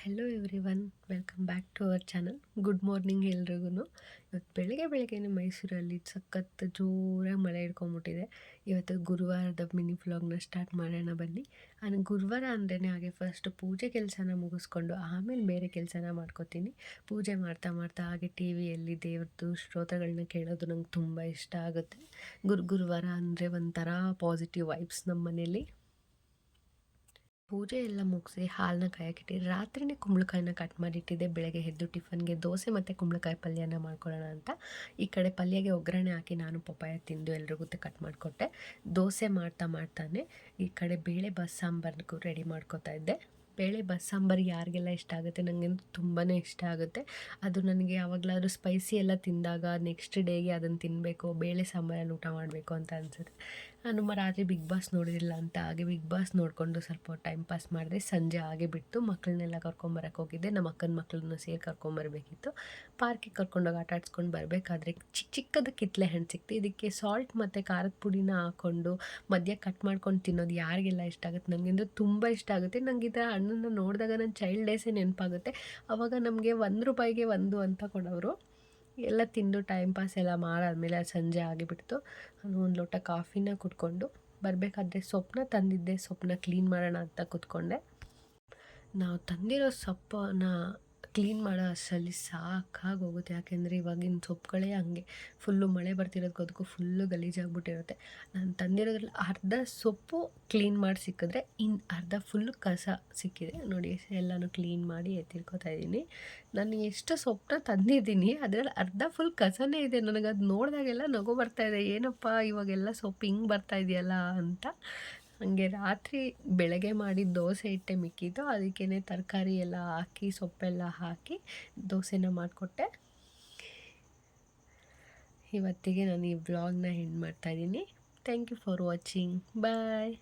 Hello everyone, welcome back to our channel. Good morning ಎಲ್ರಿಗೂ. ಇವತ್ತು ಬೆಳಗ್ಗೆನೇ ಮೈಸೂರಲ್ಲಿ ಸಖತ್ ಜೋರಾಗಿ ಮಳೆ ಹಿಡ್ಕೊಂಬಿಟ್ಟಿದೆ. ಇವತ್ತು ಗುರುವಾರದ ಮಿನಿ ವ್ಲಾಗ್ನ ಸ್ಟಾರ್ಟ್ ಮಾಡೋಣ ಬನ್ನಿ. ನಾನು ಗುರುವಾರ ಅಂದ್ರೇ ಹಾಗೆ ಫಸ್ಟ್ ಪೂಜೆ ಕೆಲಸನ ಮುಗಿಸ್ಕೊಂಡು ಆಮೇಲೆ ಬೇರೆ ಕೆಲಸನ ಮಾಡ್ಕೋತೀನಿ. ಪೂಜೆ ಮಾಡ್ತಾ ಮಾಡ್ತಾ ಹಾಗೆ ಟಿ ವಿಯಲ್ಲಿ ದೇವ್ರದ್ದು ಸ್ತೋತ್ರಗಳನ್ನ ಕೇಳೋದು ನಂಗೆ ತುಂಬ ಇಷ್ಟ ಆಗುತ್ತೆ. ಗುರುವಾರ ಅಂದರೆ ಒಂಥರ ಪಾಸಿಟಿವ್ ವೈಬ್ಸ್ ನಮ್ಮ ಮನೇಲಿ. ಪೂಜೆ ಎಲ್ಲ ಮುಗಿಸಿ ಹಾಲನ್ನ ಕಾಯಕ್ಕಿಟ್ಟು ರಾತ್ರಿನೇ ಕುಂಬಳಕಾಯಿನ ಕಟ್ ಮಾಡಿಟ್ಟಿದ್ದೆ. ಬೆಳಗ್ಗೆ ಎದ್ದು ಟಿಫನ್ಗೆ ದೋಸೆ ಮತ್ತು ಕುಂಬಳಕಾಯಿ ಪಲ್ಯನ ಮಾಡ್ಕೊಳ್ಳೋಣ ಅಂತ ಈ ಕಡೆ ಪಲ್ಯಗೆ ಒಗ್ಗರಣೆ ಹಾಕಿ ನಾನು ಪಪ್ಪಾಯ ತಿಂದು ಎಲ್ರಿಗೂ ಕಟ್ ಮಾಡಿಕೊಟ್ಟೆ. ದೋಸೆ ಮಾಡ್ತಾನೆ ಈ ಕಡೆ ಬೇಳೆ ಬಸ್ಸಾಂಬಾರ್ಗೂ ರೆಡಿ ಮಾಡ್ಕೊತಾ ಇದ್ದೆ. ಬೇಳೆ ಬಸ್ಸಾಂಬಾರು ಯಾರಿಗೆಲ್ಲ ಇಷ್ಟ ಆಗುತ್ತೆ, ನನಗಂತೂ ತುಂಬಾ ಇಷ್ಟ ಆಗುತ್ತೆ. ಅದು ನನಗೆ ಯಾವಾಗಲಾದ್ರೂ ಸ್ಪೈಸಿ ಎಲ್ಲ ತಿಂದಾಗ ನೆಕ್ಸ್ಟ್ ಡೇಗೆ ಅದನ್ನು ತಿನ್ನಬೇಕು, ಬೇಳೆ ಸಾಂಬಾರಲ್ಲಿ ಊಟ ಮಾಡಬೇಕು ಅಂತ ಅನಿಸುತ್ತೆ. ನಾನು ರಾತ್ರಿ ಬಿಗ್ ಬಾಸ್ ನೋಡಿರಲಿಲ್ಲ ಅಂತ ಹಾಗೆ ಬಿಗ್ ಬಾಸ್ ನೋಡಿಕೊಂಡು ಸ್ವಲ್ಪ ಟೈಮ್ ಪಾಸ್ ಮಾಡಿದೆ. ಸಂಜೆ ಹಾಗೆ ಬಿಟ್ಟು ಮಕ್ಕಳನ್ನೆಲ್ಲ ಕರ್ಕೊಂಬರಕ್ಕೆ ಹೋಗಿದ್ದೆ. ನಮ್ಮ ಅಕ್ಕನ ಮಕ್ಕಳನ್ನು ಸೇರಿ ಕರ್ಕೊಂಬರಬೇಕಿತ್ತು. ಪಾರ್ಕಿಗೆ ಕರ್ಕೊಂಡೋಗಿ ಆಟ ಆಡ್ಸ್ಕೊಂಡು ಬರಬೇಕಾದ್ರೆ ಚಿಕ್ಕದ ಕಿತ್ತಲೆ ಹಣ್ಣು ಸಿಕ್ತು. ಇದಕ್ಕೆ ಸಾಲ್ಟ್ ಮತ್ತು ಖಾರದ ಪುಡಿನ ಹಾಕ್ಕೊಂಡು ಮಧ್ಯ ಕಟ್ ಮಾಡ್ಕೊಂಡು ತಿನ್ನೋದು ಯಾರಿಗೆಲ್ಲ ಇಷ್ಟ ಆಗುತ್ತೆ, ನನಗೆಂದು ತುಂಬ ಇಷ್ಟ ಆಗುತ್ತೆ. ನನಗೆ ಈ ಥರ ಹಣ್ಣನ್ನು ನೋಡಿದಾಗ ನನ್ನ ಚೈಲ್ಡ್ ಡೇಸೇ ನೆನಪಾಗುತ್ತೆ. ಆವಾಗ ನಮಗೆ ₹1ಗೆ 1 ಅಂತ ಕೊಡೋರು. ಎಲ್ಲ ತಿಂದು ಟೈಮ್ ಪಾಸ್ ಎಲ್ಲ ಮಾಡಾದ್ಮೇಲೆ ಸಂಜೆ ಆಗಿಬಿಡ್ತು. ನಾನು ಒಂದು ಲೋಟ ಕಾಫಿನ ಕುಡ್ಕೊಂಡು ಬರಬೇಕಾದ್ರೆ ಸೊಪ್ಪನ್ನ ತಂದಿದ್ದೆ. ಸೊಪ್ಪನ್ನ ಕ್ಲೀನ್ ಮಾಡೋಣ ಅಂತ ಕೂತ್ಕೊಂಡೆ. ನಾವು ತಂದಿರೋ ಸೊಪ್ಪನ್ನ ಕ್ಲೀನ್ ಮಾಡೋ ಅಷ್ಟರಲ್ಲಿ ಸಾಕಾಗಿ ಹೋಗುತ್ತೆ. ಯಾಕೆಂದರೆ ಇವಾಗಿನ ಸೊಪ್ಪುಗಳೇ ಹಂಗೆ ಫುಲ್ಲು ಮಳೆ ಬರ್ತಿರೋದಕ್ಕೂ ಅದಕ್ಕೂ ಫುಲ್ಲು ಗಲೀಜಾಗಿಬಿಟ್ಟಿರುತ್ತೆ. ನಾನು ತಂದಿರೋದ್ರಲ್ಲಿ ಅರ್ಧ ಸೊಪ್ಪು ಕ್ಲೀನ್ ಮಾಡಿ ಸಿಕ್ಕಿದ್ರೆ ಇನ್ನು ಅರ್ಧ ಫುಲ್ಲು ಕಸ ಸಿಕ್ಕಿದೆ. ನೋಡಿ, ಎಲ್ಲನೂ ಕ್ಲೀನ್ ಮಾಡಿ ಎತ್ತಿಟ್ಕೊತಾ ಇದ್ದೀನಿ. ನಾನು ಎಷ್ಟು ಸೊಪ್ಪನ್ನ ತಂದಿದ್ದೀನಿ ಅದರಲ್ಲಿ ಅರ್ಧ ಫುಲ್ ಕಸನೇ ಇದೆ. ನನಗದು ನೋಡಿದಾಗೆಲ್ಲ ನಗು ಬರ್ತಾಯಿದೆ, ಏನಪ್ಪ ಇವಾಗೆಲ್ಲ ಸೊಪ್ಪು ಹಿಂಗೆ ಬರ್ತಾ ಇದೆಯಲ್ಲ ಅಂತ. ಹಂಗೆ ರಾತ್ರಿ ಬೆಳಗ್ಗೆ ಮಾಡಿದ ದೋಸೆ ಹಿಟ್ಟೆ ಮಿಕ್ಕಿದ್ದು, ಅದಕ್ಕೇ ತರಕಾರಿ ಎಲ್ಲ ಹಾಕಿ ಸೊಪ್ಪೆಲ್ಲ ಹಾಕಿ ದೋಸೆನ ಮಾಡಿಕೊಟ್ಟೆ. ಇವತ್ತಿಗೆ ನಾನು ಈ ವ್ಲಾಗ್ನ ಎಂಡ್ ಮಾಡ್ತಾಯಿದ್ದೀನಿ. Thank you for watching. Bye.